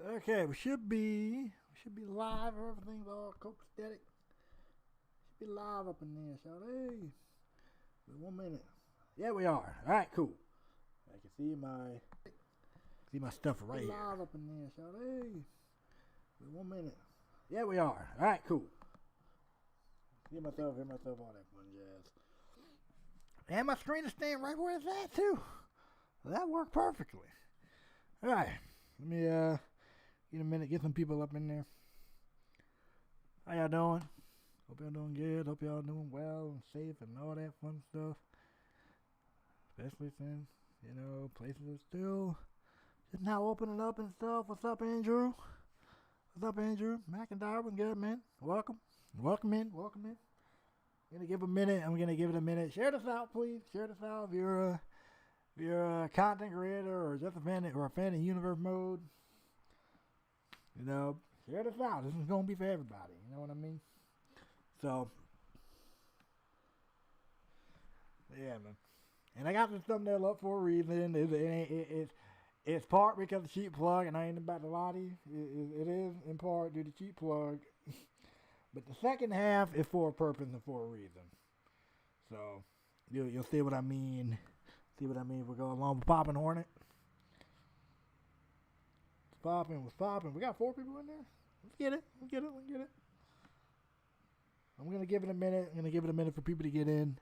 Okay, we should be live. Everything's all copacetic. Should be live up in there, shout hey. Wait 1 minute. Yeah, we are. All right, cool. I can see my stuff right here. Live up in there, shout hey. Wait 1 minute. Yeah, we are. All right, cool. Hear myself, all that fun jazz. And my screen is staying right where it's at too. That worked perfectly. All right, let me get a minute, get some people up in there. How y'all doing? Hope y'all doing good. Hope y'all doing well and safe and all that fun stuff. Especially since, places are still just now opening up and stuff. What's up, Andrew? What's up, Andrew? McIntyre, what's good, man? Welcome. Welcome in. I'm gonna give it a minute. Share this out, please. Share this out if you're a content creator or just a fan of Universe Mode. Share this out. This is gonna be for everybody. You know what I mean? So, yeah, man. And I got this thumbnail up for a reason. It's part because of cheap plug, and I ain't about to lie to you. It is in part due to cheap plug. But the second half is for a purpose and for a reason. So, you'll see what I mean. See what I mean if we go along with Poppin' Hornet. What's popping? We got 4 people in there. Let's get it. I'm gonna give it a minute for people to get in.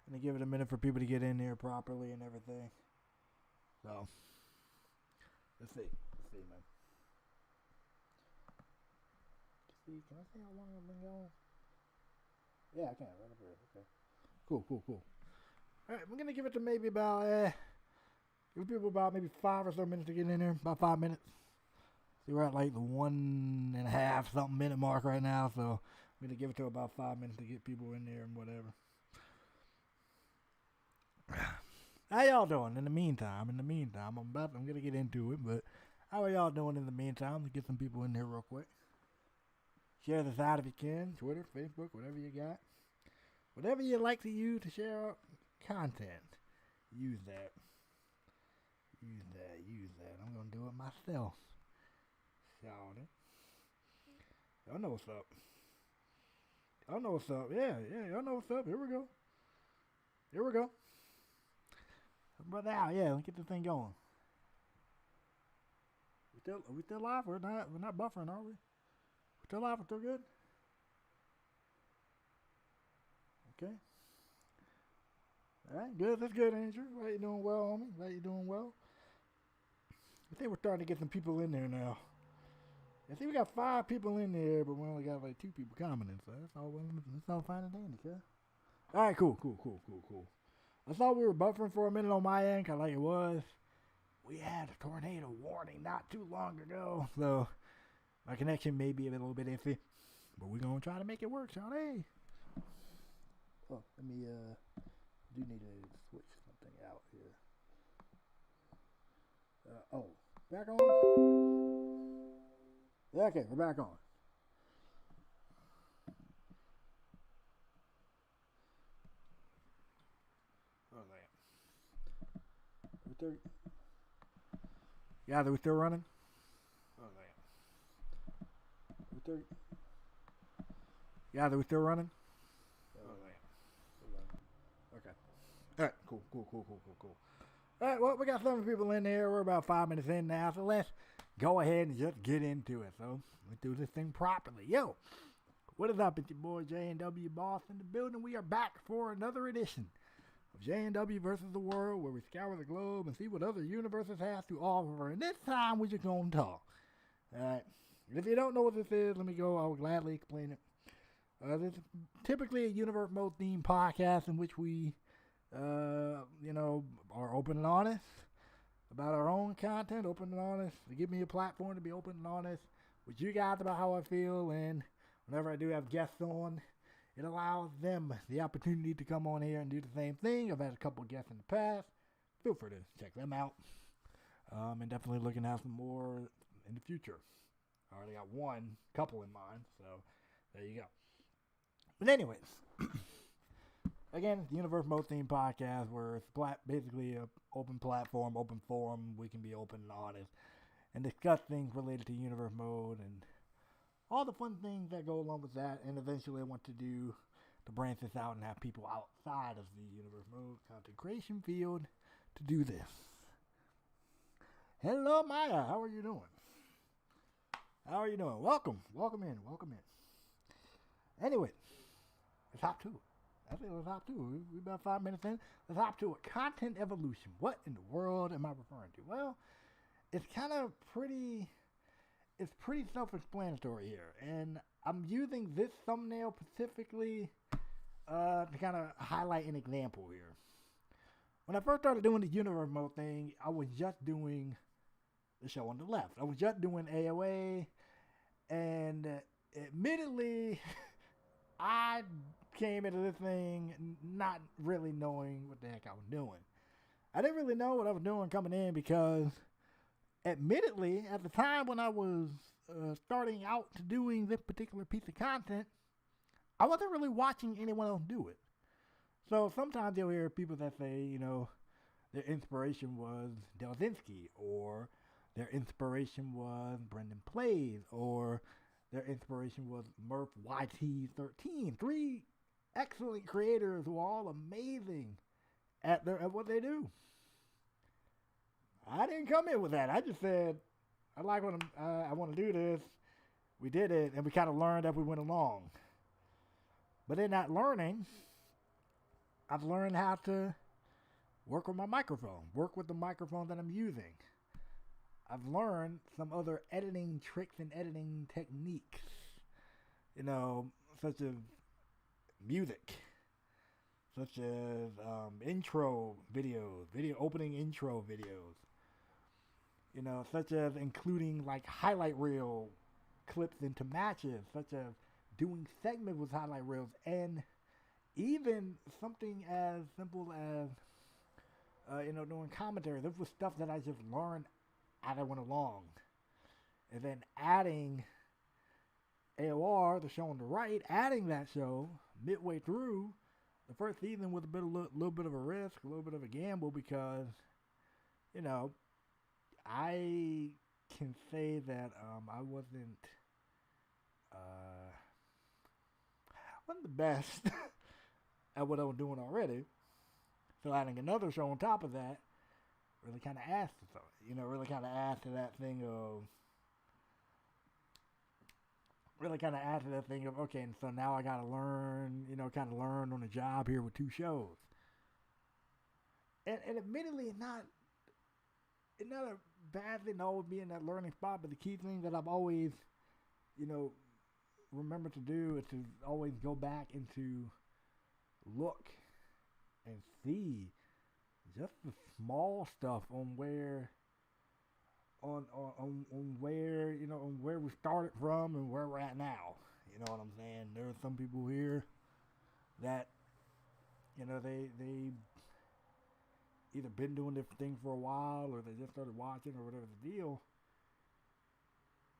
I'm gonna give it a minute for people to get in here properly and everything. So, let's see, man. Can I see how long I've been going? Yeah, I can. Right up here. Okay. Cool. All right, we're gonna give it to maybe about give people about maybe 5 or so minutes to get in there. About 5 minutes. See, we're at like the 1.5 something minute mark right now, so I'm gonna give it to about 5 minutes to get people in there and whatever. How y'all doing in the meantime? I'm gonna get into it, but how are y'all doing in the meantime? Let's get some people in here real quick. Share this out if you can. Twitter, Facebook, whatever you got. Whatever you like to use to share content. Use that. I'm gonna do it myself. Y'all know what's up. Yeah, y'all know what's up. Here we go. Brother Al, yeah, let's get this thing going. Are we still live? We're not buffering, are we? We're still live, we're still good? Okay. Alright, good. That's good, Andrew. Glad you doing well, homie. Glad you doing well. I think we're starting to get some people in there now. I think we got 5 people in there, but we only got like 2 people commenting, so that's all fine and dandy, okay? Alright, cool. I thought we were buffering for a minute on my end, like it was. We had a tornado warning not too long ago, so my connection may be a little bit iffy, but we're gonna try to make it work, y'all. Hey. Oh, let me do need to switch something out here. Back on? Yeah, okay, we're back on. Oh, man. Yeah, we're still running? Oh, man. Yeah, we're still running? Oh, man. Okay. All right, cool. All right, well, we got 7 people in there. We're about 5 minutes in now, so let's go ahead and just get into it. So let's do this thing properly. Yo, what is up? It's your boy J&W Boss in the building. We are back for another edition of J&W versus the World, where we scour the globe and see what other universes have to offer. And this time, we're just going to talk. All right. If you don't know what this is, let me go. I will gladly explain it. This is typically a Universe Mode themed podcast in which we are open and honest about our own content, open and honest. They give me a platform to be open and honest with you guys about how I feel, and whenever I do have guests on, it allows them the opportunity to come on here and do the same thing. I've had a couple of guests in the past. Feel free to check them out. And definitely looking to have some more in the future. I already got one couple in mind, so there you go. But anyways, Again, it's the Universe Mode Theme Podcast, where it's basically an open platform, open forum. We can be open and honest and discuss things related to Universe Mode and all the fun things that go along with that. And eventually, I want to branch this out and have people outside of the Universe Mode content creation field to do this. Hello, Maya. How are you doing? Welcome in. Anyway, let's hop to it. Let's hop to it. We're about 5 minutes in. Let's hop to it. Content evolution. What in the world am I referring to? Well, it's kind of pretty self-explanatory here. And I'm using this thumbnail specifically to kind of highlight an example here. When I first started doing the Universe Mode thing, I was just doing the show on the left. I was just doing AOA, and admittedly, I came into this thing not really knowing what the heck I was doing. I didn't really know what I was doing coming in because, admittedly, at the time when I was starting out to doing this particular piece of content, I wasn't really watching anyone else do it. So sometimes you'll hear people that say, their inspiration was Delzinski, or their inspiration was Brendan Plays, or their inspiration was Murph YT13. 3 excellent creators who are all amazing at what they do. I didn't come in with that. I just said, I like what I want to do this. We did it, and we kind of learned as we went along. But in that learning, I've learned how to work with my microphone, work with the microphone that I'm using. I've learned some other editing tricks and editing techniques, such as music, such as intro videos, video opening intro videos, such as including like highlight reel clips into matches, such as doing segments with highlight reels, and even something as simple as, doing commentary. This was stuff that I just learned as I went along. And then adding AOR, the show on the right, adding that show midway through the first season with little bit of a risk, a little bit of a gamble, because, I can say that I wasn't the best at what I was doing already. So adding another show on top of that really kind of adds to something, really kind of adds to that thing of, okay, and so now I got to learn, kind of learn on the job here with 2 shows. And admittedly, it's not a bad thing to always be in that learning spot, but the key thing that I've always, remember to do is to always go back and to look and see just the small stuff on where we started from and where we're at now. You know what I'm saying? There are some people here that, they either been doing this thing for a while, or they just started watching, or whatever the deal.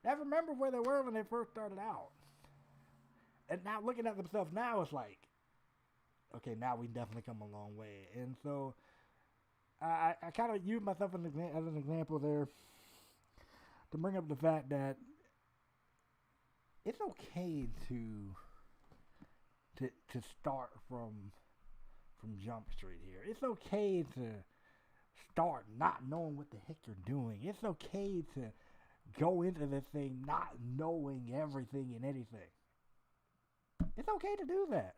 I remember where they were when they first started out. And now looking at themselves now, it's like, okay, now we definitely come a long way. And so I kind of use myself as an example there to bring up the fact that it's okay to start from Jump Street here. It's okay to start not knowing what the heck you're doing. It's okay to go into this thing not knowing everything and anything. It's okay to do that.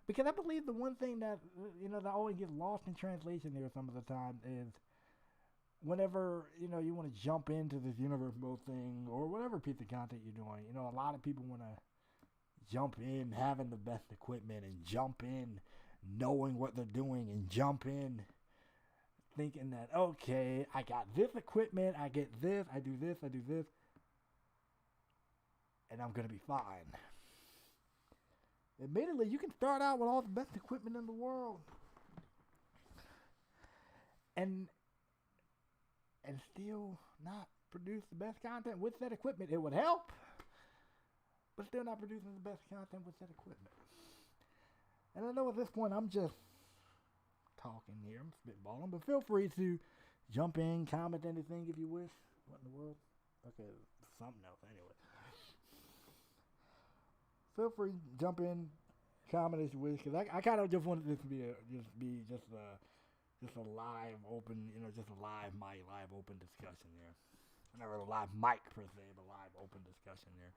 Because I believe the one thing that, that always gets lost in translation here some of the time is whenever, you want to jump into this Universe Mode thing or whatever piece of content you're doing, a lot of people want to jump in having the best equipment and jump in knowing what they're doing and jump in thinking that, okay, I got this equipment, I get this, I do this, and I'm going to be fine. Admittedly, you can start out with all the best equipment in the world and still not produce the best content with that equipment. It would help, but still not producing the best content with that equipment. And I know at this point I'm just talking here, I'm spitballing, but feel free to jump in, comment anything if you wish. What in the world? Okay, something else anyway. Feel free, jump in, comment as you wish, because I kind of just wanted this to be just a live open, just a live mic, live open discussion there. Not really a live mic per se, but live open discussion there.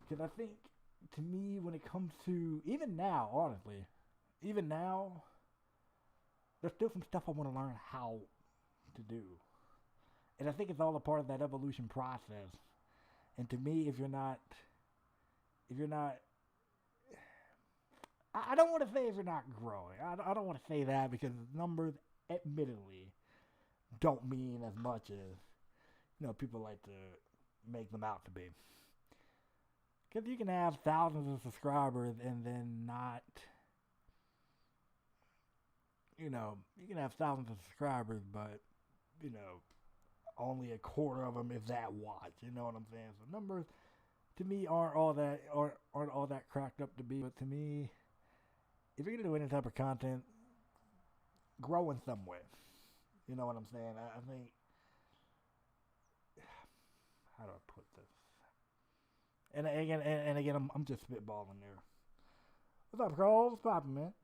Because I think, to me, when it comes to, even now, honestly, even now, there's still some stuff I want to learn how to do. And I think it's all a part of that evolution process. And to me, if you're not, I don't want to say if you're not growing. I don't want to say that because numbers, admittedly, don't mean as much as, people like to make them out to be. Because you can have thousands of subscribers and then not, you can have thousands of subscribers, but, only a quarter of them is that watch. You know what I'm saying? So numbers, to me, aren't all that cracked up to be. But to me, if you're gonna do any type of content, grow in some way. You know what I'm saying? I think, how do I put this? And again, I'm just spitballing there. What's up, Carl? What's poppin', man?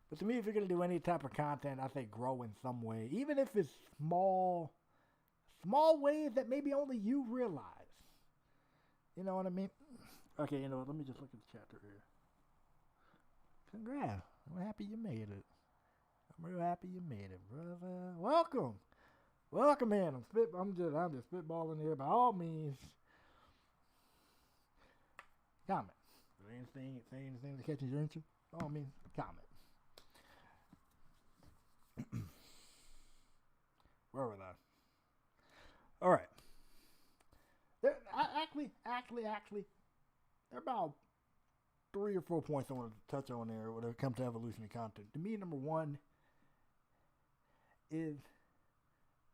But to me, if you're gonna do any type of content, I think grow in some way, even if it's small ways that maybe only you realize. You know what I mean? Okay, let me just look at the chapter here. Congrats! I'm happy you made it. I'm real happy you made it, brother. Welcome in. I'm just spitballing here. By all means, comment. Say anything that catches your interest. By all means, comment. Where was I? All right. Actually, there are about 3 or 4 points I want to touch on there when it comes to evolution of content. To me, number one is,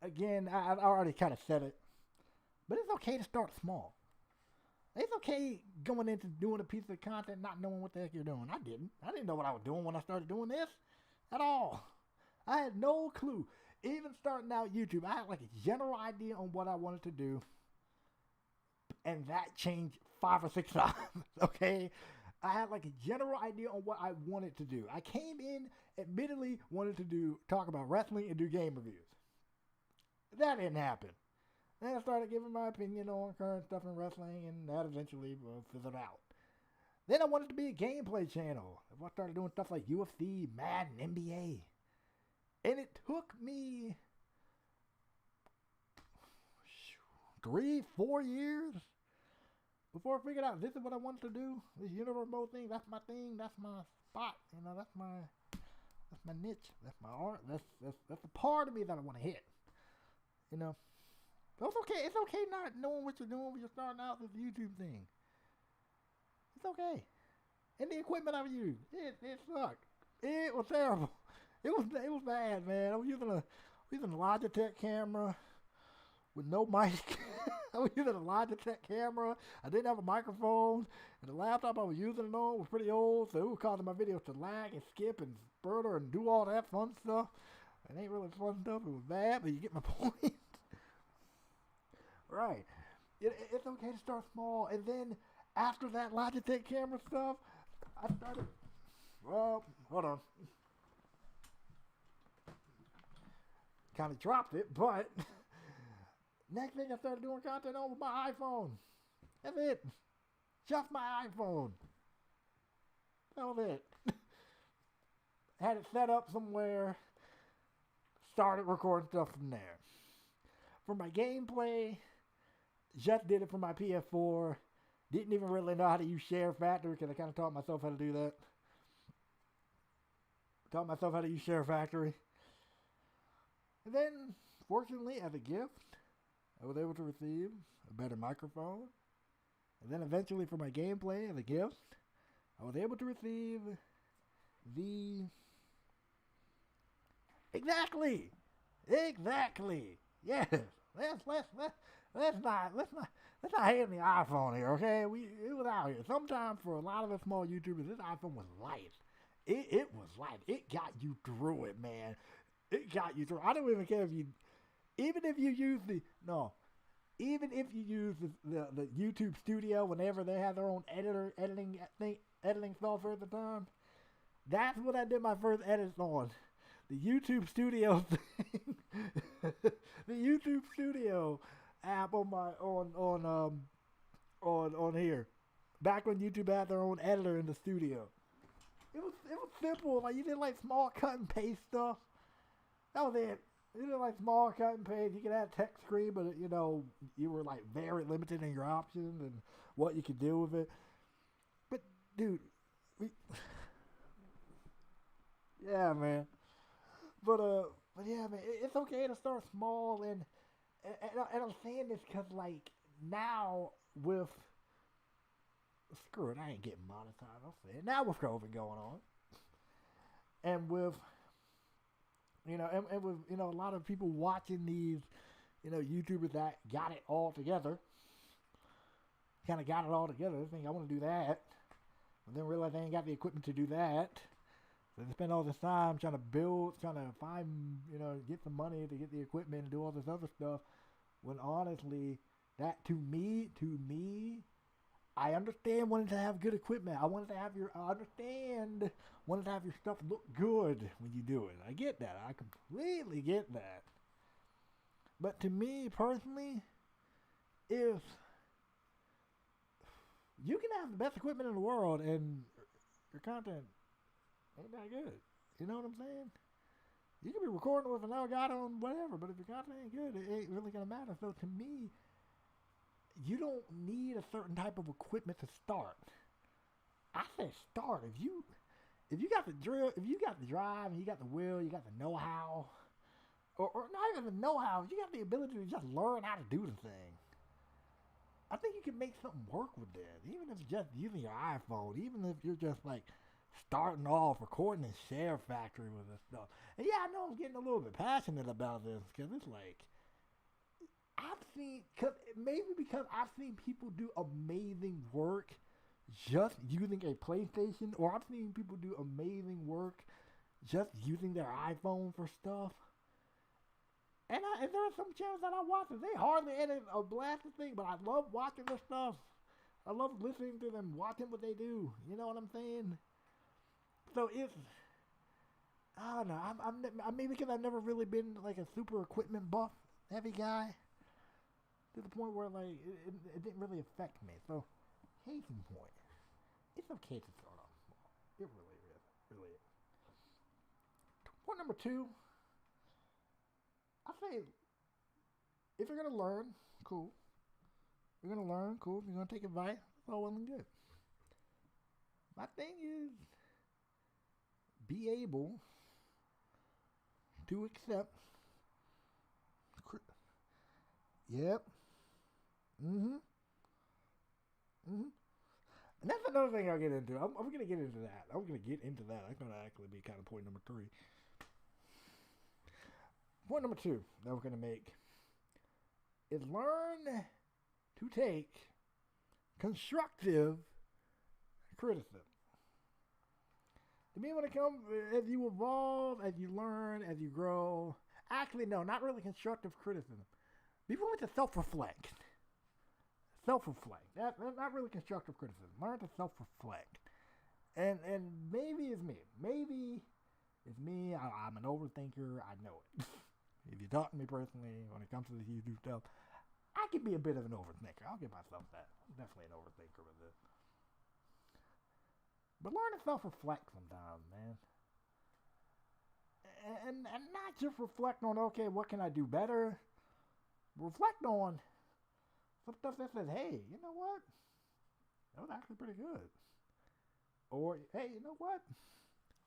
again, I already kind of said it, but it's okay to start small. It's okay going into doing a piece of content not knowing what the heck you're doing. I didn't know what I was doing when I started doing this at all. I had no clue. Even starting out YouTube, I had like a general idea on what I wanted to do, and that changed 5 or 6 times, okay? I had like a general idea on what I wanted to do. I came in, admittedly, wanted to talk about wrestling and do game reviews. That didn't happen. Then I started giving my opinion on current stuff in wrestling, and that eventually fizzled out. Then I wanted to be a gameplay channel. I started doing stuff like UFC, Madden, NBA. And it took me 3-4 years before I figured out this is what I wanted to do. This universe mode thing, that's my thing, that's my spot. That's my niche, that's my art, that's the part of me that I want to hit. So it's okay. It's okay not knowing what you're doing when you're starting out this YouTube thing. It's okay. And the equipment I used, it sucked. It was terrible. It was bad, man. I was using a Logitech camera with no mic. I was using a Logitech camera. I didn't have a microphone, and the laptop I was using it on was pretty old, so it was causing my videos to lag and skip and spurter and do all that fun stuff. It ain't really fun stuff. It was bad, but you get my point. Right. It's okay to start small, and then after that Logitech camera stuff, I started. Well, hold on. Kind of dropped it, but next thing I started doing content on was my iPhone. That's it. Just my iPhone. That was it. Had it set up somewhere. Started recording stuff from there. For my gameplay, just did it for my PS4. Didn't even really know how to use Share Factory because I kind of taught myself how to do that. Taught myself how to use Share Factory. And then, fortunately, as a gift, I was able to receive a better microphone. And then eventually for my gameplay as a gift, I was able to receive the... Exactly! Yes! Let's let's not hate on the iPhone here, okay? It was out here. Sometimes for a lot of the small YouTubers, this iPhone was light. It was light. It got you through it, man. It got you through. I don't even care if you, even if you use the no, even if you use the YouTube Studio whenever they have their own editing software at the time. That's what I did my first edits on. The YouTube Studio thing. The YouTube Studio app on my on here. Back when YouTube had their own editor in the studio. It was simple. Like you did like small cut and paste stuff. That was it. You did like small cut and paste. You could add text screen, but you know you were like very limited in your options and what you could do with it. But dude, yeah, man. But yeah, man. It's okay to start small, and I'm saying this because like now with screw it, I ain't getting monetized. I'll say it now with COVID going on, and with and with a lot of people watching these YouTubers that got it all together, kind of got it all together. They think I want to do that, but then realize they ain't got the equipment to do that. So they spend all this time trying to build, trying to find, get some money to get the equipment and do all this other stuff. When honestly, that to me, I understand wanting to have good equipment. I understand wanting to have your stuff look good when you do it. I get that. I completely get that. But to me personally, if you can have the best equipment in the world and your content ain't that good, you know what I'm saying? You can be recording with an Elgato and whatever, but if your content ain't good, it ain't really gonna matter. So to me, you don't need a certain type of equipment to start. I say start. If you got the drill, if you got the drive, and you got the will, you got the know-how, or not even the know-how, you got the ability to just learn how to do the thing. I think you can make something work with that, even if it's just using your iPhone, even if you're just like starting off recording in Share Factory with this stuff. And yeah, I know I'm getting a little bit passionate about this because it's like maybe because I've seen people do amazing work just using a PlayStation, or I've seen people do amazing work just using their iPhone for stuff. And there are some channels that I watch, and they hardly edit a blasted thing, but I love watching their stuff. I love listening to them, watching what they do. You know what I'm saying? So I don't know. I'm maybe because I've never really been like a super equipment buff heavy guy to the point where like it didn't really affect me. So, case in point, it's okay to start off small. It really is, really is. Point number 2, I say if you're gonna learn, cool. If you're gonna learn, cool. If you're gonna take advice, it's all well and good. My thing is be able to accept. Yep. Mm-hmm. Mm-hmm. And that's another thing I'll get into. I'm going to get into that. I'm going to get into that. That's going to actually be kind of point number 3. Point number 2 that we're going to make is learn to take constructive criticism. To me, when it comes, as you evolve, as you learn, as you grow, actually, no, not really constructive criticism. Be willing to self-reflect. Self-reflect. That's not really constructive criticism. Learn to self-reflect. And maybe it's me. Maybe it's me. I'm an overthinker. I know it. If you talk to me personally, when it comes to this YouTube stuff, I can be a bit of an overthinker. I'll give myself that. I'm definitely an overthinker with this. But learn to self-reflect sometimes, man. And not just reflect on, okay, what can I do better? Reflect on some stuff that says, hey, you know what? That was actually pretty good. Or, hey, you know what?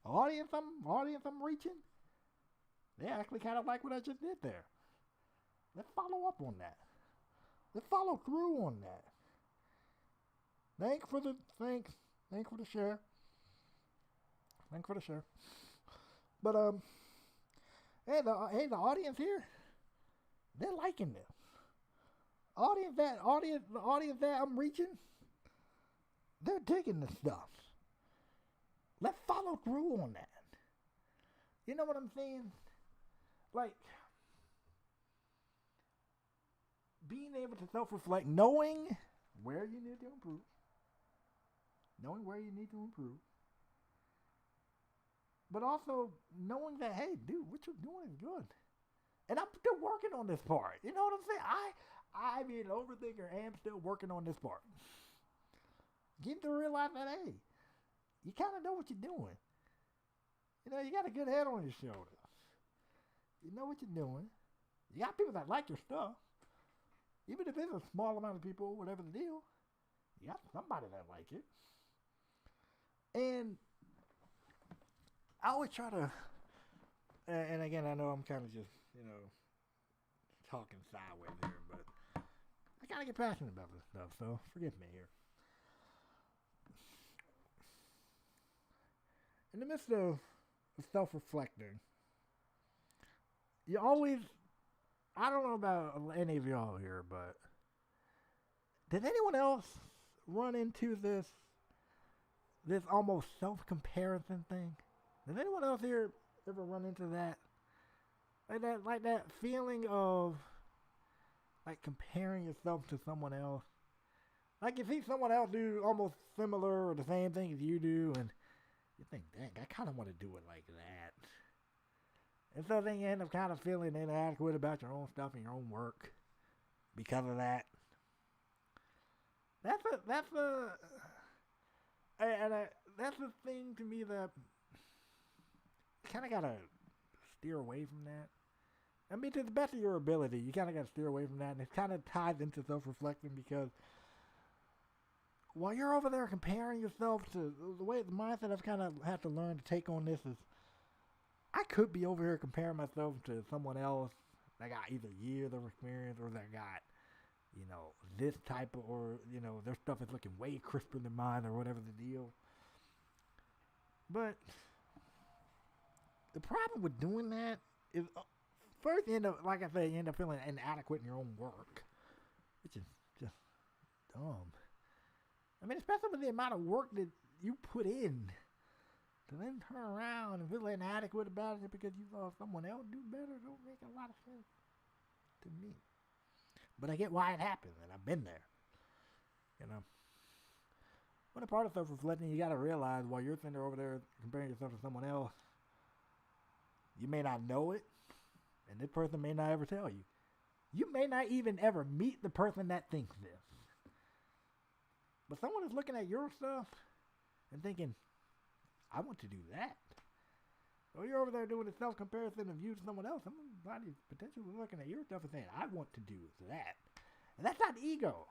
Audience I'm reaching, they actually kind of like what I just did there. Let's follow up on that. Let's follow through on that. Thanks for the share. Thanks for the share. But hey, the audience here, they're liking this. the audience that I'm reaching, they're digging this stuff. Let's follow through on that. You know what I'm saying? Like, being able to self-reflect, knowing where you need to improve, but also knowing that, hey, dude, what you're doing is good, and I'm still working on this part. You know what I'm saying? I being an overthinker, am still working on this part. Get to realize that, hey, you kind of know what you're doing. You know, you got a good head on your shoulders. You know what you're doing. You got people that like your stuff. Even if it's a small amount of people, whatever the deal, you got somebody that like it. And I always try to, and again, I know I'm kind of just, talking sideways here, but I gotta get passionate about this stuff, so forgive me here. In the midst of self-reflecting, you always, I don't know about any of y'all here, but did anyone else run into this almost self-comparison thing? Did anyone else here ever run into that? Like that feeling of like comparing yourself to someone else. Like you see someone else do almost similar or the same thing as you do, and you think, dang, I kind of want to do it like that. And so then you end up kind of feeling inadequate about your own stuff and your own work because of that. That's the thing to me that you kind of gotta steer away from that. I mean, to the best of your ability, you kind of gotta steer away from that, and it kind of ties into self-reflecting because while you're over there comparing yourself to the mindset I've kind of had to learn to take on this is, I could be over here comparing myself to someone else that got either years of experience or that got, this type of, or, their stuff is looking way crisper than mine or whatever the deal. But the problem with doing that is, first, you end up, like I said, you end up feeling inadequate in your own work, which is just dumb. I mean, especially with the amount of work that you put in to then turn around and feel inadequate about it because you saw someone else do better, don't make a lot of sense to me. But I get why it happened, and I've been there. When a part of self-reflecting, you got to realize while you're sitting there over there comparing yourself to someone else, you may not know it, and this person may not ever tell you. You may not even ever meet the person that thinks this. But someone is looking at your stuff and thinking, I want to do that. So you're over there doing a self-comparison of you to someone else. Somebody's potentially looking at your stuff and saying, I want to do that. And that's not ego.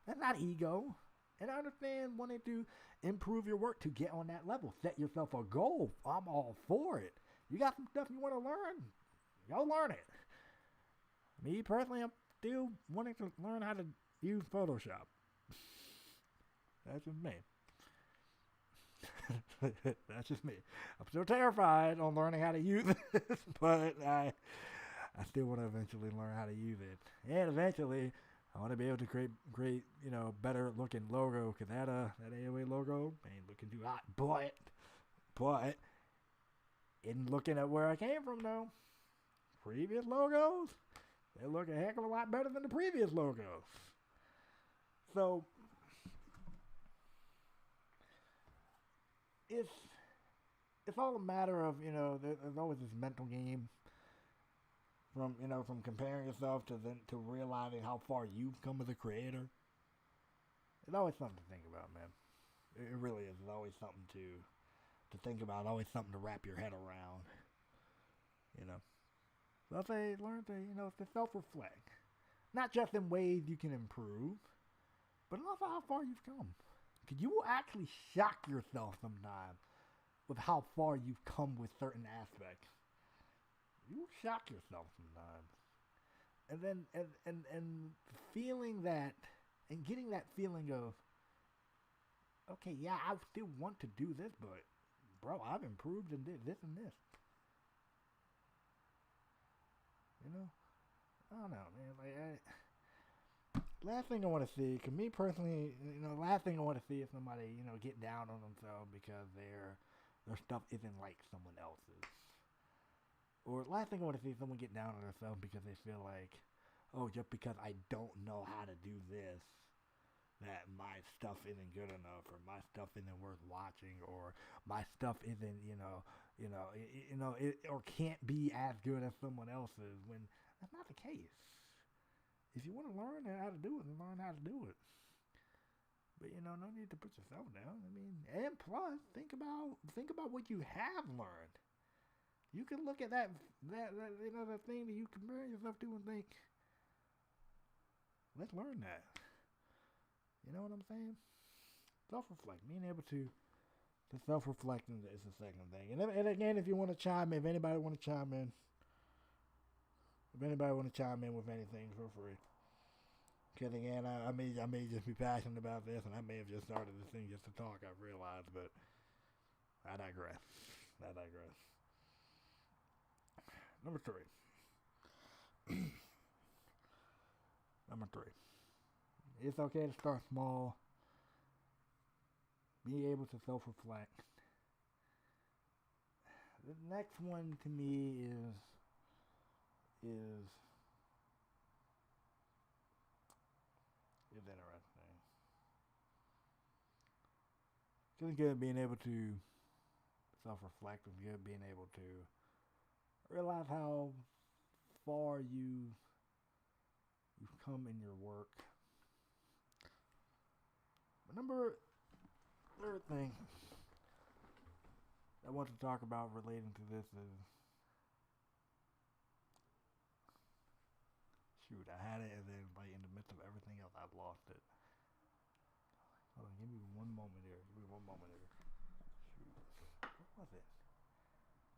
That's not ego. And I understand wanting to improve your work to get on that level. Set yourself a goal. I'm all for it. You got some stuff you want to learn? Go learn it. Me personally, I'm still wanting to learn how to use Photoshop. That's just me. That's just me. I'm still terrified on learning how to use this, but I still want to eventually learn how to use it. And eventually, I want to be able to create better looking logo, because that AOA logo ain't looking too hot. But in looking at where I came from, though, previous logos, they look a heck of a lot better than the previous logos. So it's all a matter of, there's always this mental game from comparing yourself to realizing how far you've come as a creator. It's always something to think about, man. It really is. It's always something to think about, always something to wrap your head around. So I say learn to self-reflect. Not just in ways you can improve, but also how far you've come. Because you will actually shock yourself sometimes with how far you've come with certain aspects. You will shock yourself sometimes. And then and feeling that, and getting that feeling of, okay, yeah, I still want to do this, but bro, I've improved and did this and this. I don't know, man. last thing I want to see, cause me personally, last thing I want to see is somebody, get down on themselves because their stuff isn't like someone else's. Or last thing I want to see is someone get down on themselves because they feel like, oh, just because I don't know how to do this, that my stuff isn't good enough, or my stuff isn't worth watching, or my stuff isn't, or can't be as good as someone else's. When that's not the case. If you want to learn how to do it, then learn how to do it. But no need to put yourself down. I mean, and plus, think about what you have learned. You can look at that thing that you compare yourself to and think, let's learn that. You know what I'm saying? Self-reflect. Being able to self-reflect is the second thing. And again, if you want to chime in, if anybody want to chime in with anything, feel free. Because again, I may just be passionate about this, and I may have just started this thing just to talk, I've realized, but I digress. Number 3. Number 3. It's okay to start small. Be able to self-reflect. The next one to me is interesting. It's good being able to self-reflect. It's good being able to realize how far you've come in your work. But third thing I want to talk about relating to this is, shoot, I had it and then like in the midst of everything else I've lost it. Hold on, give me one moment here. Shoot, what was it?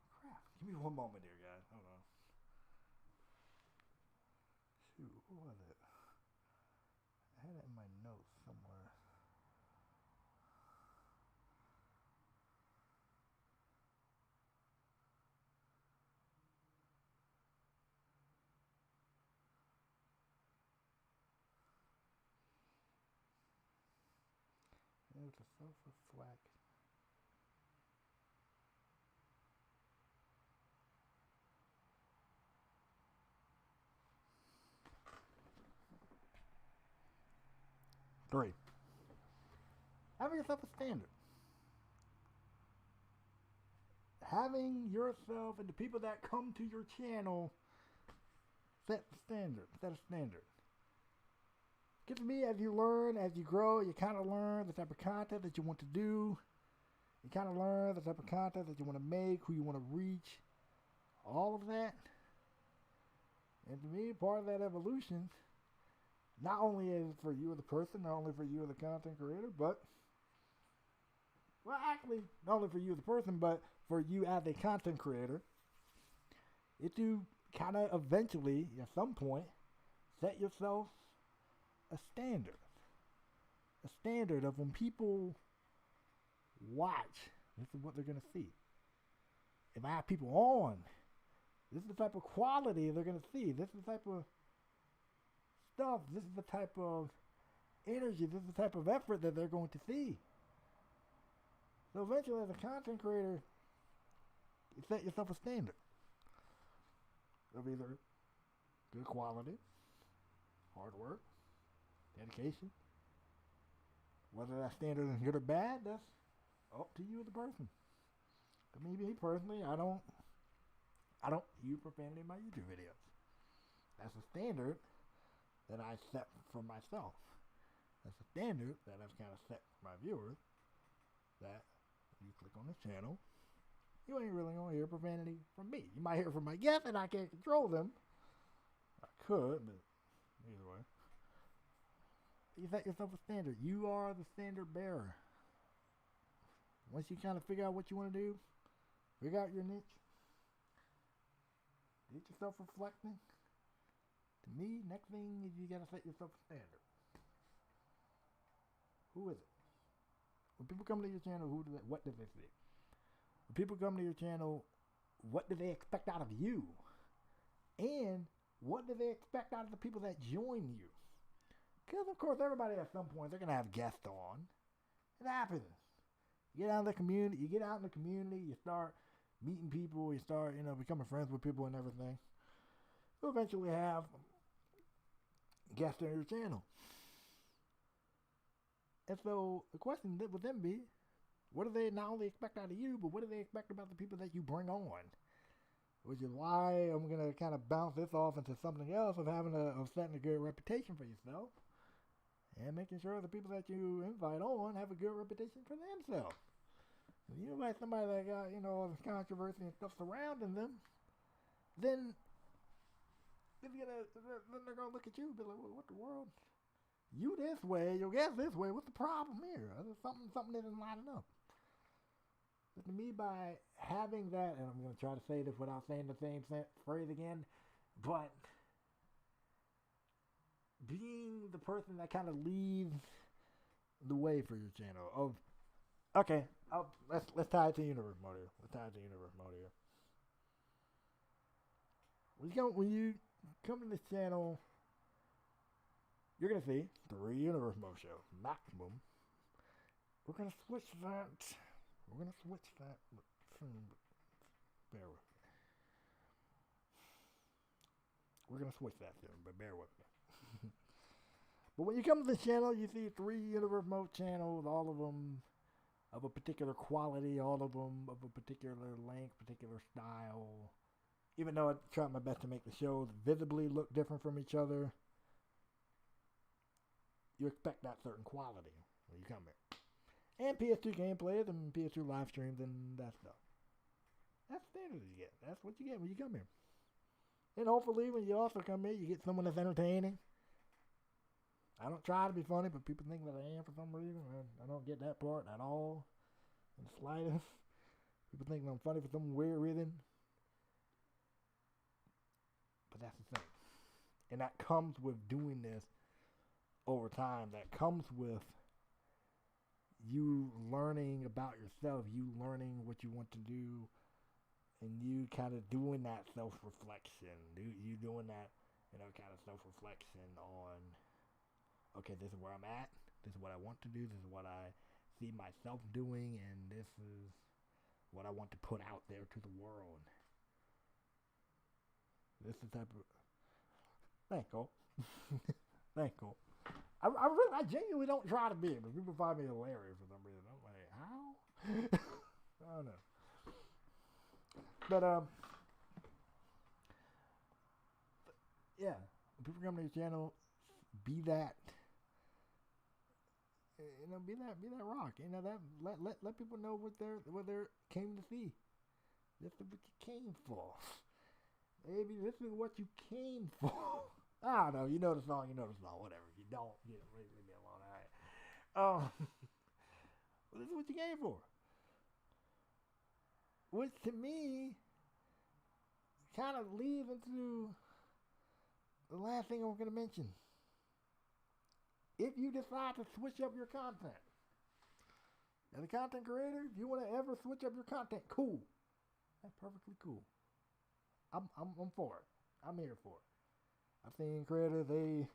Crap, give me one moment here, guys. Hold on. Shoot, what was it? I had it in my notes somewhere. It was a self-reflect. Three. Having yourself a standard. Having yourself and the people that come to your channel set a standard. Because to me, as you learn, as you grow, you kind of learn the type of content that you want to do. You kind of learn the type of content that you want to make, who you want to reach, all of that. And to me, part of that evolution, not only is it for you as a person, not only for you as a content creator, but, well, actually, not only for you as a person, but for you as a content creator, is to kind of eventually, at some point, set yourself a standard. A standard of when people watch, this is what they're going to see. If I have people on, this is the type of quality they're going to see. This is the type of stuff, this is the type of energy, this is the type of effort that they're going to see. So eventually, as a content creator, you set yourself a standard of either good quality, hard work, dedication. Whether that standard is good or bad, that's up to you as a person. For me personally, I don't use profanity in my YouTube videos. That's a standard that I set for myself. That's a standard that I've kind of set for my viewers, that you click on this channel, you ain't really gonna hear profanity from me. You might hear it from my guests, and I can't control them. I could, but either way. You set yourself a standard. You are the standard bearer. Once you kind of figure out what you want to do, figure out your niche, get yourself reflecting. To me, next thing is you gotta set yourself a standard. Who is it? When people come to your channel, what do they see? When people come to your channel, what do they expect out of you? And what do they expect out of the people that join you? Because, of course, everybody at some point, they're going to have guests on. It happens. You get out in the community, you start meeting people, you start, becoming friends with people and everything. You'll eventually have guests on your channel. And so the question would then be, what do they not only expect out of you, but what do they expect about the people that you bring on? Which is why I'm going to kind of bounce this off into something else of setting a good reputation for yourself. And making sure the people that you invite on have a good reputation for themselves. If you invite somebody that got, all this controversy and stuff surrounding them, then they're gonna look at you and be like, well, what the world? You this way, your guest this way, what's the problem here? Something isn't lining up. But to me, by having that, and I'm gonna try to say this without saying the same phrase again, but being the person that kind of leads the way for your channel. Let's tie it to universe mode here. When you come to this channel, you're gonna see 3 universe mode shows maximum. We're gonna switch that. Bear with me. We're gonna switch that soon, but bear with me. But when you come to the channel, you see 3 universe mode channels, all of them of a particular quality, all of them of a particular length, particular style. Even though I tried my best to make the shows visibly look different from each other, you expect that certain quality when you come here. And PS2 gameplays and PS2 live streams and that stuff. That's standard you get. That's what you get when you come here. And hopefully when you also come here, you get someone that's entertaining. I don't try to be funny, but people think that I am for some reason. I don't get that part at all, in the slightest. People think I'm funny for some weird reason. But that's the thing. And that comes with doing this over time. That comes with you learning about yourself, you learning what you want to do, and you kind of doing that self-reflection. You doing that, kind of self-reflection on, okay, this is where I'm at, this is what I want to do, this is what I see myself doing, and this is what I want to put out there to the world. This is the type of... Thank you. Thank you. I genuinely don't try to be, but people find me hilarious for some reason. I'm like, how? I don't know. But, yeah. When people come to your channel, be that, be that rock. That let people know what they're came to see. This is what you came for. Baby, this is what you came for. I don't know. You know the song. Whatever. If you don't, leave me alone. All right. Well, this is what you came for. Which to me kind of leads into the last thing I'm going to mention. If you decide to switch up your content, as a content creator, if you want to ever switch up your content, cool. That's perfectly cool. I'm for it. I'm here for it. I've seen creators, they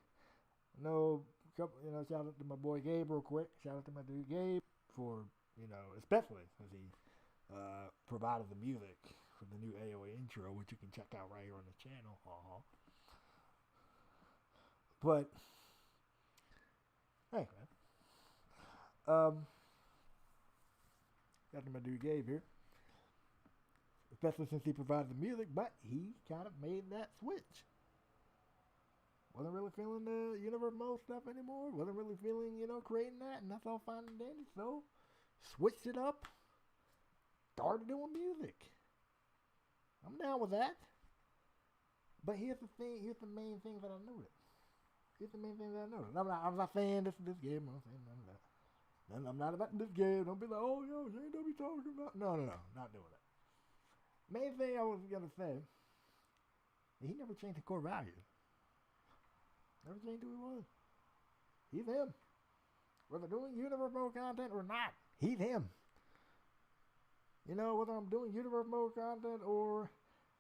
know, shout out to my boy Gabe real quick. Shout out to my dude Gabe for, especially as he provided the music for the new AOA intro, which you can check out right here on the channel. But, hey, man. Got to my dude Gabe here. Especially since he provided the music, but he kind of made that switch. Wasn't really feeling the universe mode stuff anymore. Wasn't really feeling, creating that, and that's all fine and dandy. So, switched it up. Started doing music. I'm down with that. But here's the thing. Here's the main thing that I noticed. I'm not saying this game. I'm saying none of that. I'm not about this game. Don't be like, oh, yo, you ain't don't be talking about. No. Not doing that. Main thing I was going to say, he never changed the core value. Never changed who he was. He's him. Whether doing universe mode content or not, he's him. Whether I'm doing universe mode content or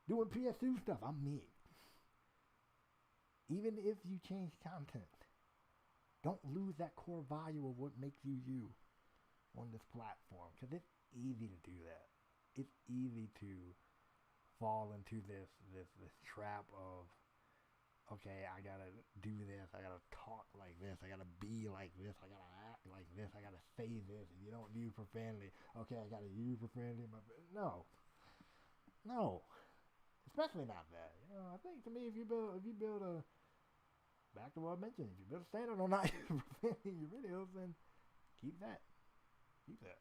doing PS2 stuff, I'm me. Even if you change content, Don't lose that core value of what makes you you on this platform, because it's easy to do that. It's easy to fall into this trap of, okay, I gotta do this, I gotta talk like this, I gotta be like this, I gotta act like this, I gotta say this. If you don't use profanity, okay, I gotta use profanity. No, especially not that. You know, I think to me, if you build a, back to what I mentioned, if you build a standard on not using profanity in your videos, then keep that. Keep that.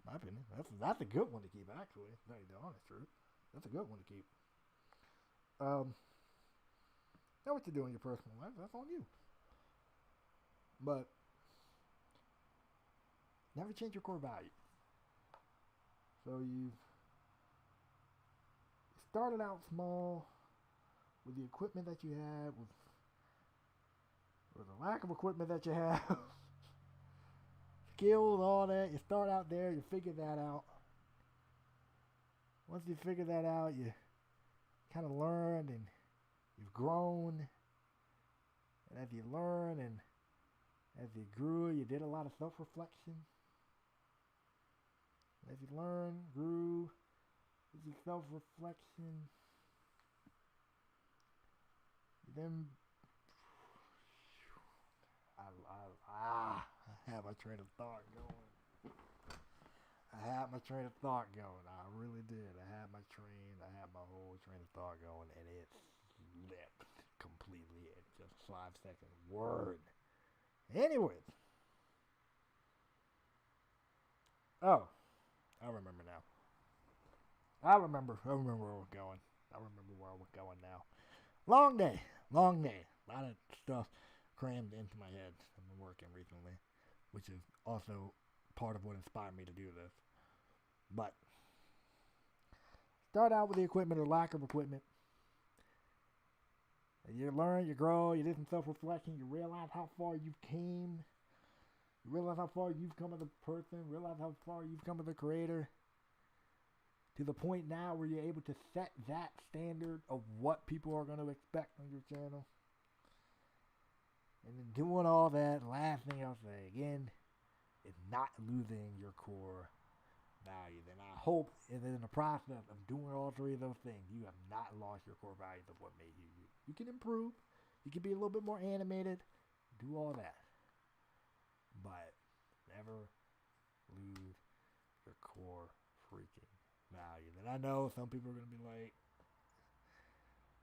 My opinion. That's a good one to keep, actually. To tell you the honest truth. That's a good one to keep. Now what you do in your personal life, that's on you. But never change your core value. So you've started out small with the equipment that you have, with the lack of equipment that you have, skills, all that. You start out there, you figure that out. Once you figure that out, you kind of learned and you've grown. And as you learn and as you grew, you did a lot of self-reflection. As you learned, grew, as you self-reflection, then I had my train of thought going. I really did. I had my whole train of thought going, and it slipped completely in just 5 seconds. Word. Anyways. Oh, I remember now. I remember where we're going. Now. Long day. A lot of stuff crammed into my head. I've been working recently, which is also part of what inspired me to do this. But start out with the equipment or lack of equipment. And you learn, you grow, you do some self-reflection, you realize how far you've came. You realize how far you've come as a person, realize how far you've come as a creator. To the point now where you're able to set that standard of what people are going to expect on your channel. And then doing all that, last thing I'll say again, is not losing your core values. And I hope that in the process of doing all three of those things, you have not lost your core values of what made you you. You can improve. You can be a little bit more animated. Do all that. But never lose your core freaking values. And I know some people are going to be like,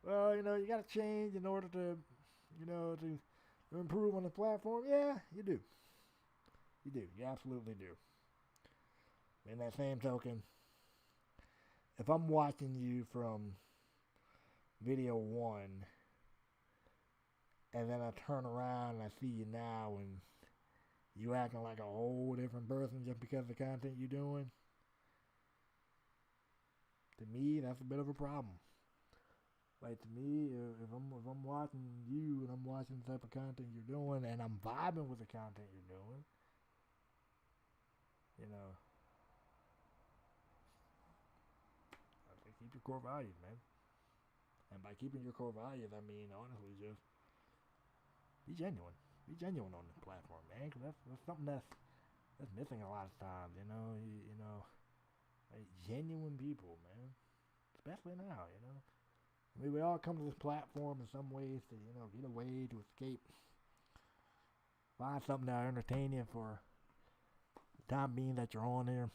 well, you got to change in order to, to improve on the platform. Yeah, you do. You do. You absolutely do. In that same token, if I'm watching you from video 1, and then I turn around and I see you now and you acting like a whole different person just because of the content you're doing, to me, that's a bit of a problem. Like, to me, if I'm watching you and I'm watching the type of content you're doing and I'm vibing with the content you're doing, I say keep your core values, man. And by keeping your core values, I mean, honestly, just be genuine. Be genuine on the platform, man. Cause that's something that's missing a lot of times, like genuine people, man. Especially now, I mean, we all come to this platform in some ways to, get away, to escape. Find something that'll entertain you for the time being that you're on there.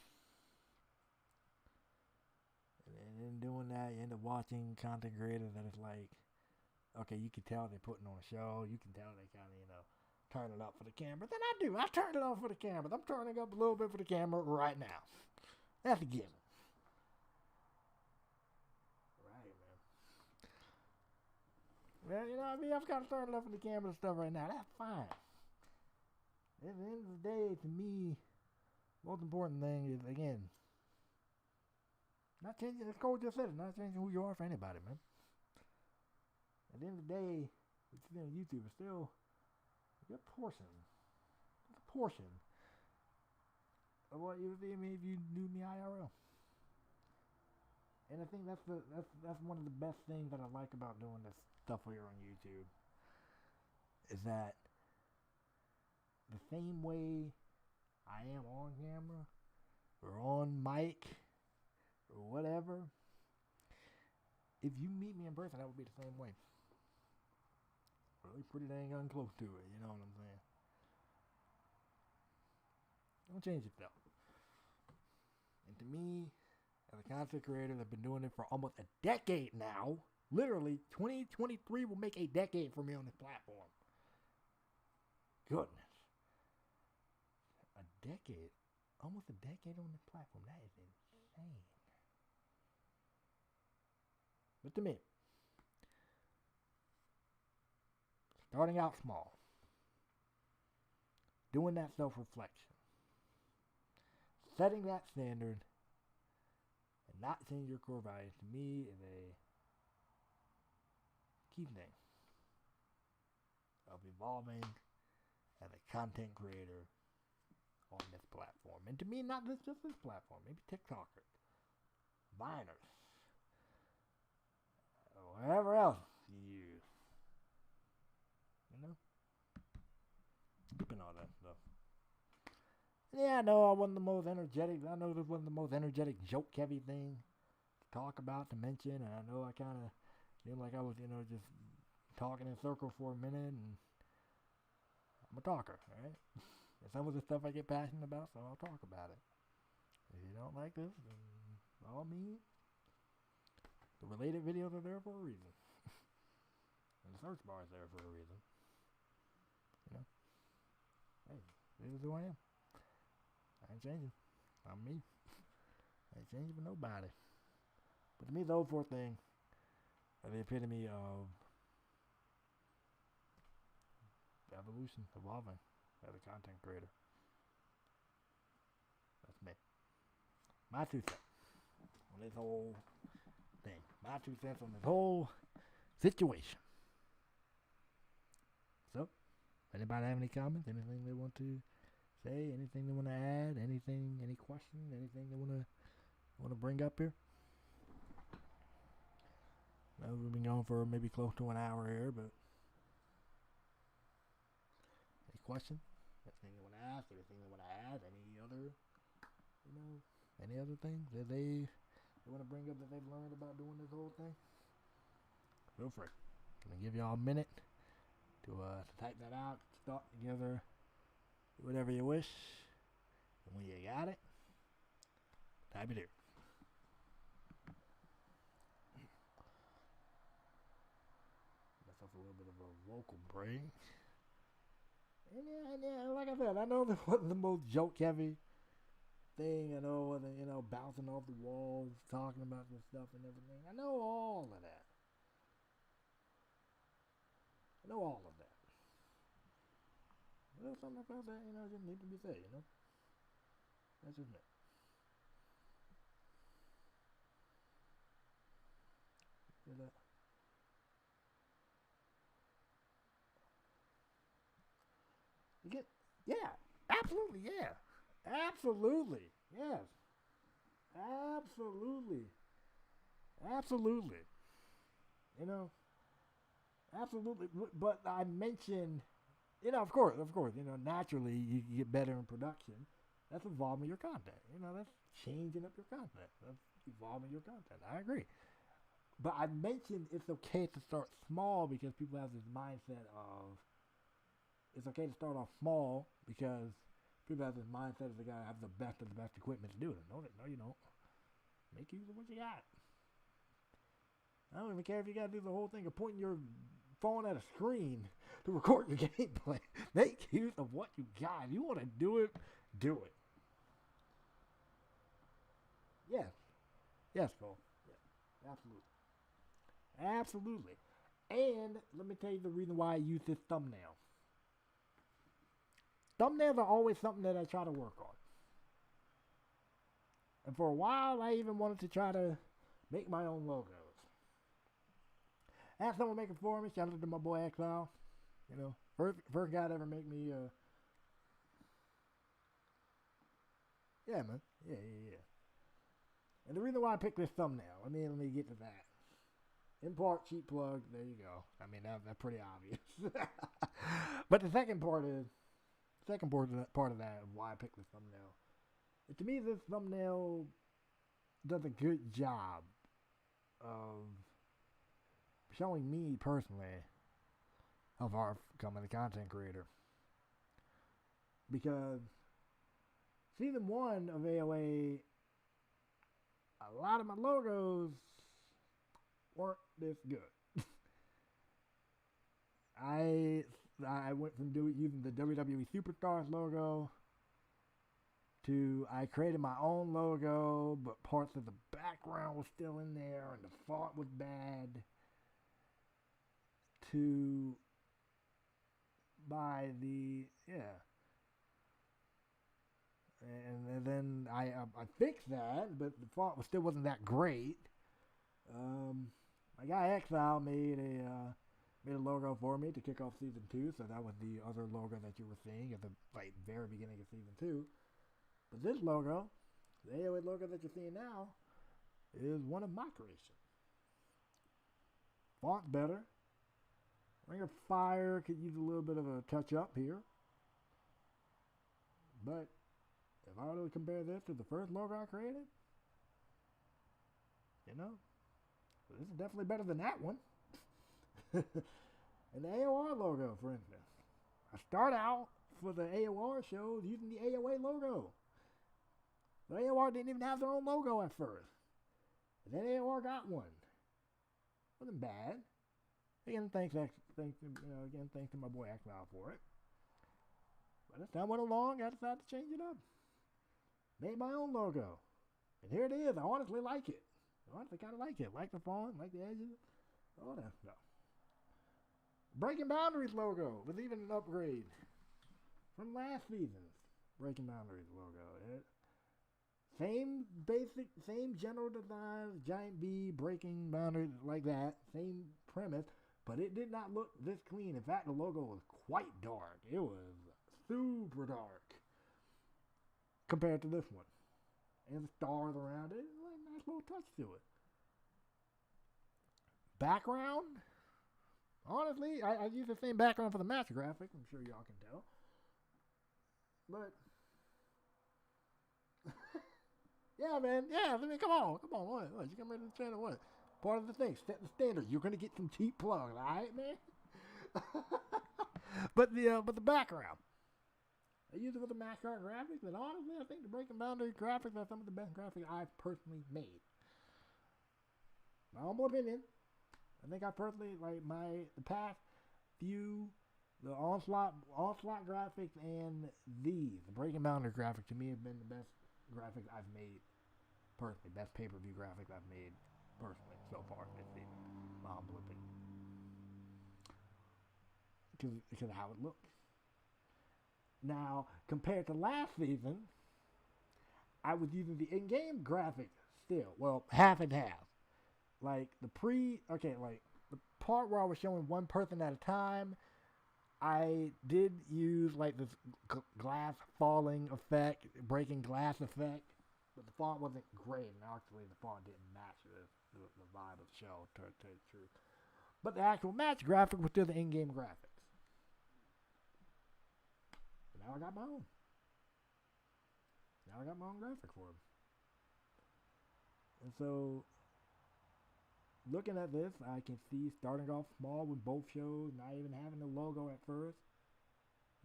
And in doing that, you end up watching content creators that is like, okay, you can tell they're putting on a show. You can tell they kind of, turn it up for the camera. Then I do. I turn it up for the camera. I'm turning up a little bit for the camera right now. That's a given. Right, man. Well, I mean, I've got to turn it up for the camera and stuff right now. That's fine. At the end of the day, to me, most important thing is, again, not changing, as Cole just said, not changing who you are for anybody, man. At the end of the day, it's still YouTube. It's still a good portion. It's a portion of what you would see me if you knew me IRL. And I think that's one of the best things that I like about doing this stuff here on YouTube. Is that the same way I am on camera or on mic or whatever, if you meet me in person, that would be the same way. Really pretty dang close to it, you know what I'm saying? Don't change yourself. And to me, as a content creator that's been doing it for almost a decade now, literally 2023 will make a decade for me on this platform. Goodness. A decade. Almost a decade on this platform. That is insane. But to me, starting out small, doing that self-reflection, setting that standard, and not changing your core values, to me, is a key thing of evolving as a content creator on this platform. And to me, not just this platform, maybe TikTokers, Viners, or whatever else you use. You know? Keeping all that stuff. Yeah, I know I wasn't the most energetic. I know this wasn't the most energetic, joke-heavy thing to talk about, to mention. And I know I kind of seemed like I was, just talking in circles for a minute. And I'm a talker, right? And some of the stuff I get passionate about, so I'll talk about it. If you don't like this, then by all means, the related videos are there for a reason. And the search bar is there for a reason. You know? Hey, this is who I am. I ain't changing. I'm me. I ain't changing for nobody. But to me, those four things are the epitome of evolution, evolving as a content creator. That's me. My 2 cents on this whole thing. My 2 cents on this whole situation. So, anybody have any comments? Anything they want to say? Anything they want to add? Anything? Any questions? Anything they want to bring up here? Well, we've been going for maybe close to an hour here, but any questions? Anything they want to ask? Anything they want to add? Any other, any other things that they want to bring up that they've learned about doing this whole thing? Feel free. I'm gonna give y'all a minute to type that out, start together, whatever you wish. And when you got it, type it here. Myself a little bit of a vocal break. And yeah, like I said, I know this wasn't the most joke-heavy thing. I know wasn't, bouncing off the walls, talking about this stuff and everything. I know all of that. I know all of that. But there's something about that, just need to be said, That's just me. You get, yeah, absolutely, yeah. Absolutely, yes. Absolutely. Absolutely. Absolutely. But I mentioned, of course, naturally you get better in production. That's evolving your content. That's changing up your content. That's evolving your content. I agree. But I mentioned it's okay to start small because people have this mindset of it's okay to start off small because people have this mindset of the guy have the best of the best equipment to do it. No, you don't. Make use of what you got. I don't even care if you got to do the whole thing of pointing your phone at a screen to record your gameplay. Make use of what you got. If you want to do it, do it. Yes. Yes, Cole. Yes. Absolutely. Absolutely. And let me tell you the reason why I use this thumbnail. Thumbnails are always something that I try to work on. And for a while, I even wanted to try to make my own logos. I had someone make it for me. Shout out to my boy Exile. First guy to ever make me. Yeah, man. Yeah. And the reason why I picked this thumbnail, let me get to that. In part, cheap plug. There you go. That's pretty obvious. But the second part is, second part of that of why I picked this thumbnail. To me, this thumbnail does a good job of showing me personally how far I've become as a content creator. Because season 1 of AOA, a lot of my logos weren't this good. I went from using the WWE Superstars logo to I created my own logo, but parts of the background was still in there and the font was bad, to by the and then I fixed that, but the font still wasn't that great. My guy Exile made a logo for me to kick off season 2, so that was the other logo that you were seeing at the very beginning of season 2. But this logo, the AOA logo that you're seeing now, is one of my creations. Font's better. Ring of Fire could use a little bit of a touch up here. But if I were to compare this to the first logo I created, this is definitely better than that one. And the AOR logo, for instance. I start out for the AOR shows using the AOA logo. The AOR didn't even have their own logo at first. And then AOR got one. Wasn't bad. Again, thanks to my boy Exile for it. But as time went along, I decided to change it up. Made my own logo. And here it is. I honestly like it. I honestly kind of like it. Like the font, like the edges, all that stuff. Breaking Boundaries logo was even an upgrade from last season's Breaking Boundaries logo. Same general design, giant B, breaking boundaries, like that. Same premise, but it did not look this clean. In fact, the logo was quite dark. It was super dark compared to this one. And the stars around it, like a nice little touch to it. Background, honestly, I use the same background for the match graphic. I'm sure y'all can tell. But yeah, man. Yeah, I mean, come on. What? You come into the channel, what? Part of the thing, set the standard. You're gonna get some cheap plugs, all right, man? But the background, I use it for the mascot graphics, and honestly, I think the Breaking Boundary graphics are some of the best graphics I've personally made. My humble opinion. I think I personally like the past few, the onslaught graphics and the Breaking Boundary graphics to me have been the best graphics I've made personally. Best pay-per-view graphics I've made personally so far this season. My humble opinion. Because of how it looks. Now, compared to last season, I was using the in-game graphics still. Well, half and half. Like the part where I was showing one person at a time, I did use like this glass falling effect, breaking glass effect, but the font wasn't great, and actually the font didn't match the vibe of the show, to tell you the truth. But the actual match graphic was still the in-game graphics. But now I got my own. Now I got my own graphic for them. And so, looking at this, I can see starting off small with both shows, not even having the logo at first.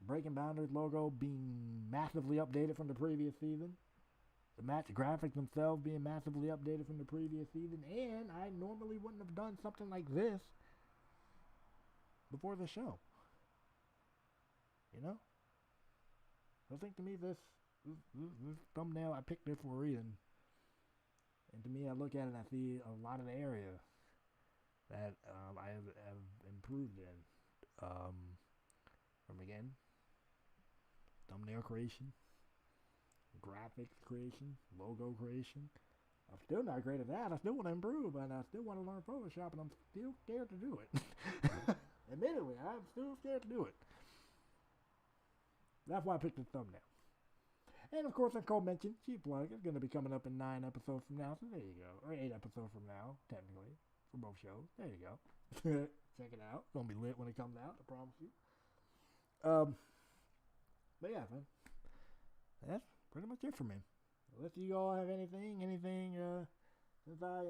Breaking Boundaries logo being massively updated from the previous season. The match graphics themselves being massively updated from the previous season. And I normally wouldn't have done something like this before the show. I think to me this thumbnail, I picked it for a reason. And to me, I look at it and I see a lot of the area that I have improved in. From again, thumbnail creation, graphics creation, logo creation. I'm still not great at that. I still want to improve, and I still want to learn Photoshop, and I'm still scared to do it. Admittedly, I'm still scared to do it. That's why I picked the thumbnail. And of course, as Cole mentioned, cheap plug is going to be coming up in 9 episodes from now, so there you go. Or 8 episodes from now, technically, for both shows. There you go. Check it out. It's going to be lit when it comes out, I promise you. But yeah, man, that's pretty much it for me. Unless you all have anything, since I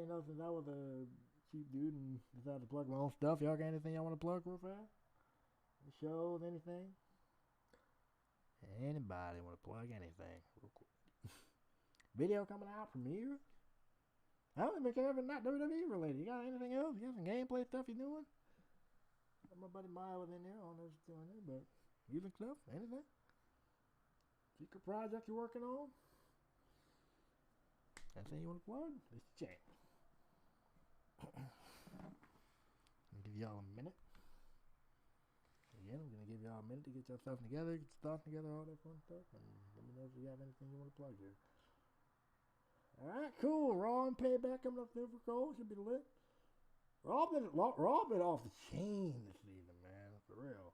was a cheap dude and decided to plug my own stuff, y'all got anything y'all want to plug real fast? Shows, anything? Anybody want to plug anything real quick? Video coming out, premiere? I don't even care if it's not WWE related. You got anything else? You got some gameplay stuff you doing? My buddy Maya was in there. I don't know what she's doing there, but music stuff, anything? Secret project you're working on? Anything you want to plug? Let's check. I'll give y'all a minute. Again, I'm going to give y'all a minute to get yourself together, get your thoughts together, all that fun stuff, and let me know if you have anything you want to plug here. Alright, cool. Raw and Payback coming up there for Cole. Should be lit. Raw been off the chain this season, man. For real.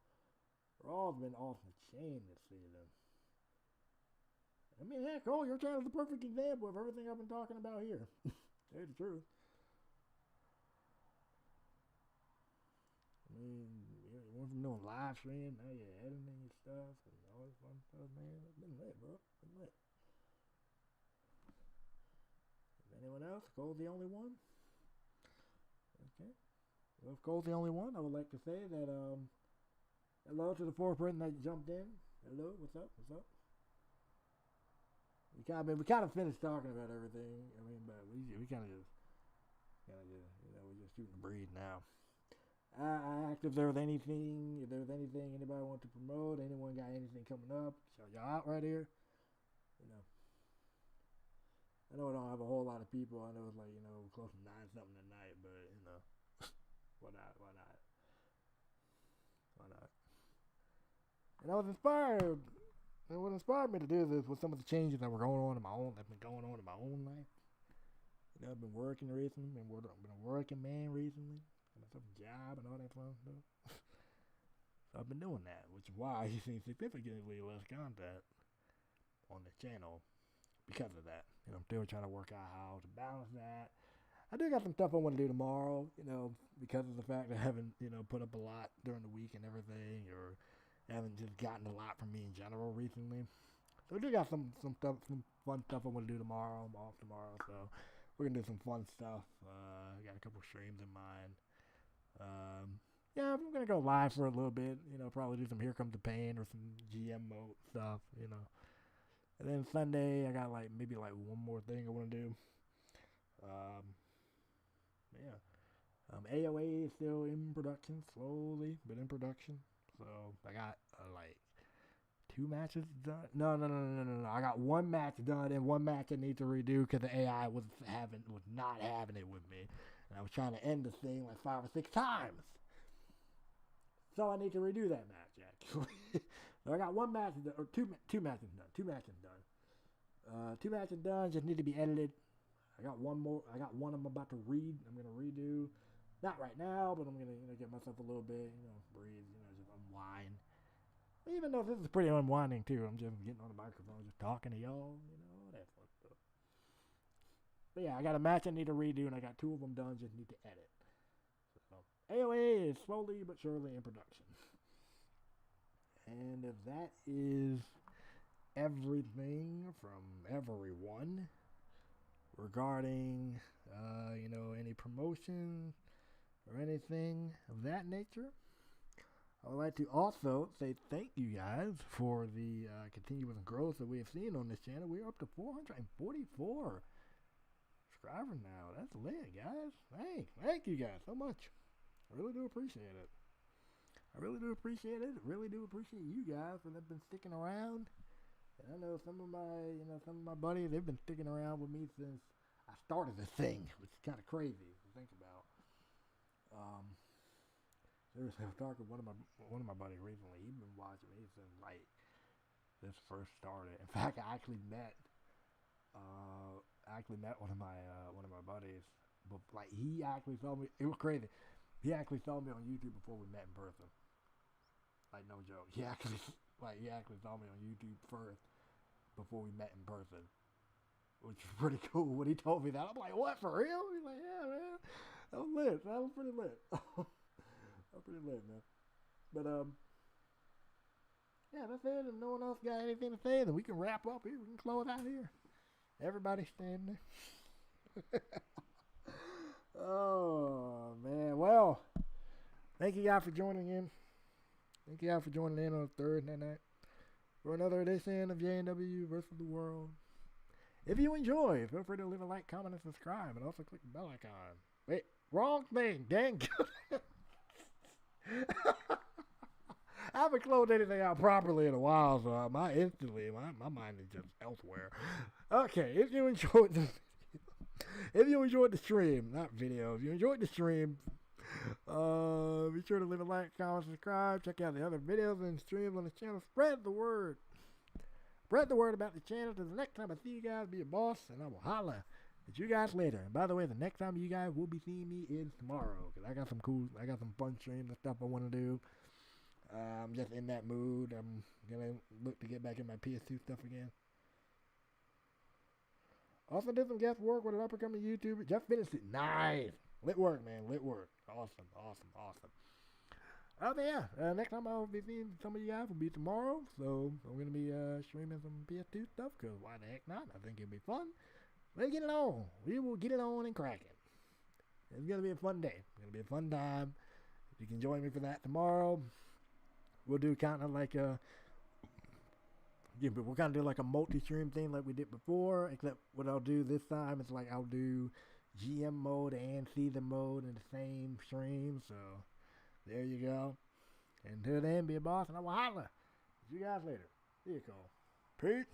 Raw's been off the chain this season. I mean, heck, Cole, your channel's the perfect example of everything I've been talking about here. There's the truth. I mean, you went from doing live stream, now you're editing your stuff and all this fun stuff, man. It's been lit, bro. It's been lit. Anyone else? Cole's the only one? Okay. Well, if Cole's the only one, I would like to say that, hello to the fourth person that jumped in. Hello, what's up? What's up? We kind of finished talking about everything. I mean, but we kind of just, we're just shooting the breed now. I asked if there was anything anybody want to promote, anyone got anything coming up, shout y'all out right here. I know I don't have a whole lot of people. I know it's like, close to 9 something at night, but, why not? And I was inspired. And what inspired me to do this was some of the changes that were going on in my own life. I've been working recently, been a working man recently, got myself a job and all that fun stuff. So I've been doing that, which is why you see significantly less content on the channel. Because of that, I'm still trying to work out how to balance that. I do got some stuff I want to do tomorrow, because of the fact that I haven't, put up a lot during the week and everything, or haven't just gotten a lot from me in general recently. So I do got some stuff, some fun stuff I want to do tomorrow. I'm off tomorrow, so we're gonna do some fun stuff. I got a couple streams in mind. Yeah, I'm gonna go live for a little bit. Probably do some Here Comes the Pain or some GM mode stuff. And then Sunday, I got maybe one more thing I want to do. AOA is still in production, slowly, but in production. So I got 2 matches done. No. I got 1 match done and 1 match I need to redo because the AI was not having it with me, and I was trying to end this thing 5 or 6 times. So I need to redo that match actually. So I got 1 match done, or two matches done. 2 matches done. 2 matches done. Just need to be edited. I got 1 more. I got 1 I'm about to read. I'm gonna redo. Not right now, but I'm gonna get myself a little bit, breathe, just unwind. Even though this is pretty unwinding too. I'm just getting on the microphone, just talking to y'all, that fun stuff. But yeah, I got a match I need to redo, and I got 2 of them done. Just need to edit. So AOA is slowly but surely in production. And if that is everything from everyone regarding, any promotion or anything of that nature, I would like to also say thank you guys for the continuous growth that we have seen on this channel. We're up to 444 subscribers now. That's lit, guys. Thank you guys so much. I really do appreciate it. Really do appreciate you guys for been sticking around. And I know some of my buddies, they've been sticking around with me since I started this thing, which is kind of crazy to think about. Seriously, I was talking to one of my buddies recently. He's been watching me since this first started. In fact, I actually met one of my buddies, but he actually saw me. It was crazy. He actually saw me on YouTube before we met in person. No joke. He actually saw me on YouTube first before we met in person, which is pretty cool. When he told me that, I'm like, what, for real? He's like, yeah, man. That was lit. That was pretty lit. That was pretty lit, man. But Yeah, that's it. If no one else got anything to say, then we can wrap up here. We can close out here. Everybody standing there. Oh, man. Well, thank you guys for joining in. Thank you guys for joining in on Thursday night for another edition of JNW versus the World. If you enjoy, feel free to leave a like, comment, and subscribe, and also click the bell icon. Wait, wrong thing. Dang. I haven't closed anything out properly in a while, so my mind is just elsewhere. Okay, if you enjoyed the stream, not video, if you enjoyed the stream, be sure to leave a like, comment, subscribe, check out the other videos and streams on the channel. Spread the word. Spread the word about the channel. Till the next time I see you guys, be a boss, and I will holla at you guys later. And by the way, the next time you guys will be seeing me is tomorrow, because I got some fun streams and stuff I want to do. I'm just in that mood. I'm gonna look to get back in my PS2 stuff again. Also did some guest work with an up-and-coming YouTuber. Just finished it. Nice. Lit work, man. Lit work. Awesome. Oh, yeah. Next time I'll be seeing some of you guys will be tomorrow. So I'm going to be streaming some PS2 stuff, because why the heck not? I think it'll be fun. Let's get it on. We will get it on and crack it. It's going to be a fun day. It's going to be a fun time. If you can join me for that tomorrow, we'll do kind of like a... Yeah, but we're gonna do like a multi-stream thing like we did before, except what I'll do this time is like I'll do GM mode and season mode in the same stream. So there you go. Until then, be a boss, and I will holla. See you guys later. See you, Cole. Peace.